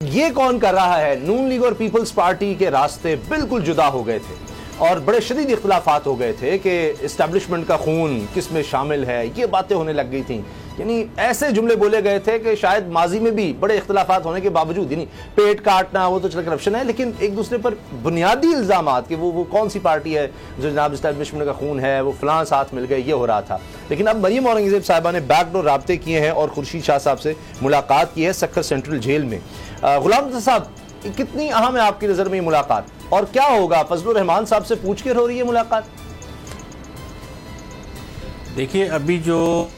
ये कौन कर रहा है? नून लीग और पीपल्स पार्टी के रास्ते बिल्कुल जुदा हो गए थे और बड़े शदीद इख्तिलाफात हो गए थे कि इस्टेब्लिशमेंट का खून किस में शामिल है, ये बातें होने लग गई थी। यानी ऐसे जुमले बोले गए थे कि शायद माजी में भी बड़े इख्तिलाफात होने के बावजूद, यानी पेट काटना वो तो चल करप्शन है, लेकिन एक दूसरे पर बुनियादी इल्जामात कि वो कौन सी पार्टी है जो जनाब इस्टेब्लिशमेंट का खून है, वो फलां साथ मिल गए, ये हो रहा था। लेकिन अब मरियम औरंगजेब साहिबा ने बैकडोर राब्ते किए हैं और खुर्शीद शाह साहब से मुलाकात की है सक्खर सेंट्रल जेल में। गुलाम साहब, कितनी अहम है आपकी नज़र में ये मुलाकात और क्या होगा? फजलुर रहमान साहब से पूछ कर हो रही है मुलाकात? देखिए, अभी जो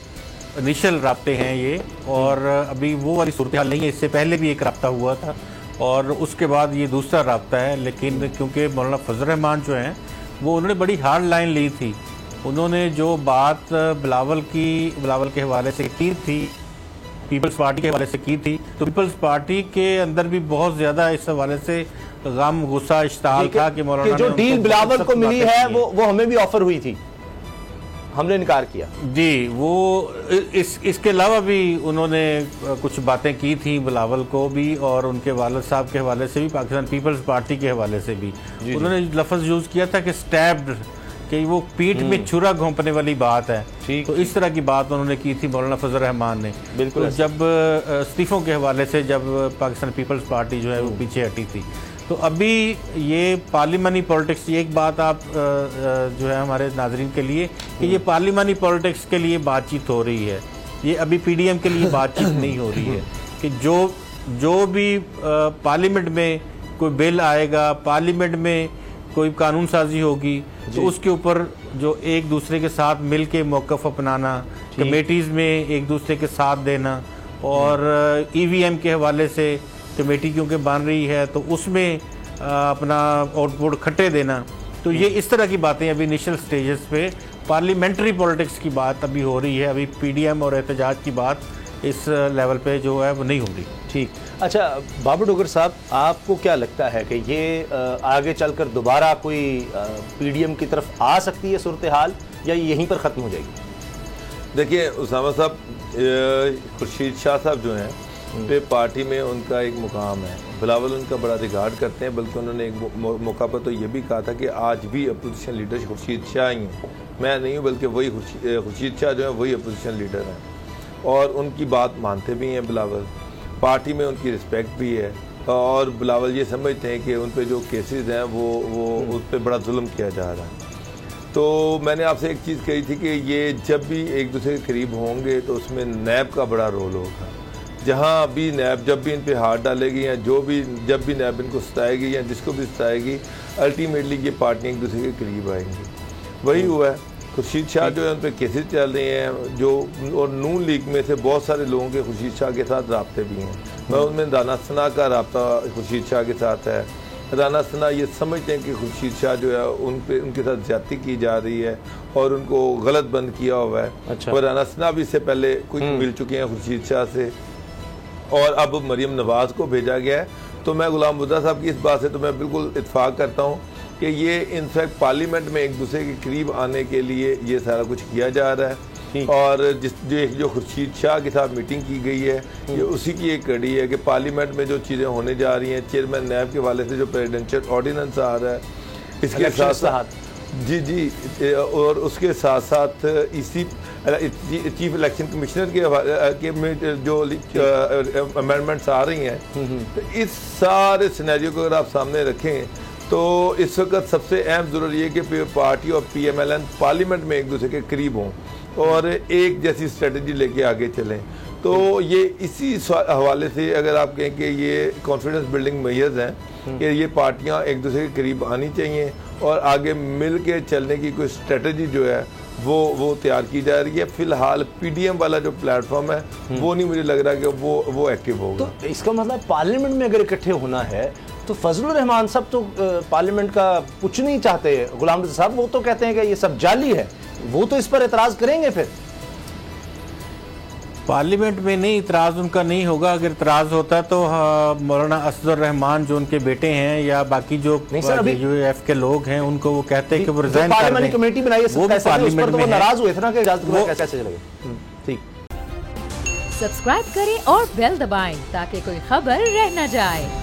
इनिशियल राब्ते हैं ये, और अभी वो वाली सूरत हाल नहीं है। इससे पहले भी एक राब्ता हुआ था और उसके बाद ये दूसरा राब्ता है। लेकिन क्योंकि मौलाना फजलुर रहमान जो हैं वो उन्होंने बड़ी हार्ड लाइन ली थी। उन्होंने जो बात बिलावल के हवाले से की थी, पीपल्स पार्टी के हवाले से की थी, तो पीपल्स पार्टी के अंदर भी बहुत ज़्यादा इस हवाले से गम, गुस्सा, इश्ताल था कि मौलाना जो डील बिलावल को मिली है वो हमें भी ऑफर हुई थी, हमने इनकार किया जी। वो इसके अलावा भी उन्होंने कुछ बातें की थी बिलावल को भी, और उनके वालिद साहब के हवाले से भी, पाकिस्तान पीपल्स पार्टी के हवाले से भी उन्होंने लफ्ज़ यूज़ किया था कि स्टैब्ड, कि वो पीठ में छुरा घोंपने वाली बात है। तो इस तरह की बात उन्होंने की थी मौलाना फजलुर रहमान ने। बिल्कुल। तो जब इस्तीफ़ों के हवाले से जब पाकिस्तान पीपल्स पार्टी जो है वो पीछे हटी थी, तो अभी ये पार्लिमानी पॉलिटिक्स, ये एक बात आप जो है हमारे नाजरीन के लिए कि ये पार्लिमानी पॉलिटिक्स के लिए बातचीत हो रही है, ये अभी पीडीएम के लिए बातचीत नहीं हो रही है। कि जो भी पार्लियामेंट में कोई बिल आएगा, पार्लियामेंट में कोई कानून साजी होगी, तो उसके ऊपर जो एक दूसरे के साथ मिल के मौक़िफ़ अपनाना, कमेटीज़ में एक दूसरे के साथ देना, और ईवीएम के हवाले से कमेटी क्योंकि बन रही है तो उसमें अपना आउटपुट खट्टे देना, तो ये इस तरह की बातें अभी इनिशियल स्टेजेस पे पार्लियामेंट्री पॉलिटिक्स की बात अभी हो रही है। अभी पीडीएम और एहतजाज की बात इस लेवल पे जो है वो नहीं हो रही। ठीक। अच्छा बाबर डोगर साहब, आपको क्या लगता है कि ये आगे चलकर दोबारा कोई पीडीएम की तरफ आ सकती है सूरत हाल, या यहीं पर ख़त्म हो जाएगी? देखिए उसामा साहब, खुर्शीद शाह साहब जो हैं पे पार्टी में उनका एक मुकाम है, बिलावल उनका बड़ा रिगार्ड करते हैं। बल्कि उन्होंने एक मौका पर तो ये भी कहा था कि आज भी अपोजिशन लीडर खुर्शीद शाह ही हैं, मैं नहीं हूँ, बल्कि वही खुर्शीद शाह जो है वही अपोजिशन लीडर हैं, और उनकी बात मानते भी हैं बिलावल। पार्टी में उनकी रिस्पेक्ट भी है, और बिलावल ये समझते हैं कि उन पर जो केसेस हैं वो उस पर बड़ा जुल्म किया जा रहा है। तो मैंने आपसे एक चीज़ कही थी कि ये जब भी एक दूसरे के करीब होंगे तो उसमें नैब का बड़ा रोल होगा। जहाँ भी नैब जब भी इन पे हाथ डालेगी, या जब भी नैब इनको सताएगी या जिसको भी सताएगी, अल्टीमेटली ये पार्टियाँ एक दूसरे के करीब आएंगी। वही हुआ है। खुर्शीद शाह जो है उन पर केसेस चल रहे हैं जो, और नून लीग में से बहुत सारे लोगों के खुर्शीद शाह के साथ राब्ते भी हैं। मैं उनमें राना सना का राब्ता खुर्शीद शाह के साथ है। राना सना ये समझते हैं कि खुर्शीद शाह जो है उनके साथ ज्यादती की जा रही है और उनको गलत बंद किया हुआ है। अच्छा। और राना सना भी इससे पहले कुछ मिल चुके हैं खुर्शीद शाह से, और अब मरियम नवाज को भेजा गया है। तो मैं गुलाम मुर्तज़ा साहब की इस बात से तो मैं बिल्कुल इत्फाक करता हूँ कि ये इनफैक्ट पार्लियामेंट में एक दूसरे के करीब आने के लिए ये सारा कुछ किया जा रहा है। और जो खुर्शीद शाह के साथ मीटिंग की गई है, ये उसी की एक कड़ी है कि पार्लियामेंट में जो चीज़ें होने जा रही हैं, चेयरमैन नैब के वाले से जो प्रेसिडेंशियल ऑर्डिनेंस आ रहा है, इसके साथ साथ जी, और उसके साथ साथ इसी चीफ इलेक्शन कमिश्नर के जो अमेंडमेंट्स आ रही हैं, तो इस सारे सिनेरियो को अगर आप सामने रखें तो इस वक्त सबसे अहम ज़रूरी है कि पार्टी और पीएमएलएन पार्लियामेंट में एक दूसरे के करीब हों और एक जैसी स्ट्रेटजी लेके आगे चलें। तो ये इसी हवाले से अगर आप कहें कि ये कॉन्फिडेंस बिल्डिंग मेजर्स हैं कि ये पार्टियां एक दूसरे के करीब आनी चाहिए और आगे मिल के चलने की कोई स्ट्रेटजी जो है वो तैयार की जा रही है। फिलहाल पीडीएम वाला जो प्लेटफॉर्म है वो नहीं मुझे लग रहा कि वो एक्टिव होगा। तो इसका मतलब पार्लियामेंट में अगर इकट्ठे होना है तो फजलुर रहमान साहब तो पार्लियामेंट का कुछ नहीं चाहते। गुलाम रज़ा साहब वो तो कहते हैं कि ये सब जाली है, वो तो इस पर एतराज़ करेंगे। फिर पार्लियामेंट में नहीं, इतराज़ उनका नहीं होगा। अगर इतराज़ होता तो मौलाना असदुर रहमान जो उनके बेटे हैं या बाकी जो यूएफ के लोग हैं उनको वो कहते हैं कि वो रिजाइन कर दें। कमेटी बनाई है, वो पार्लियामेंट में नाराज हुए थे ना कि इजाज़त कैसे चलेगा। ठीक। सब्सक्राइब करें और बेल दबाएं ताकि कोई खबर रह न जाए।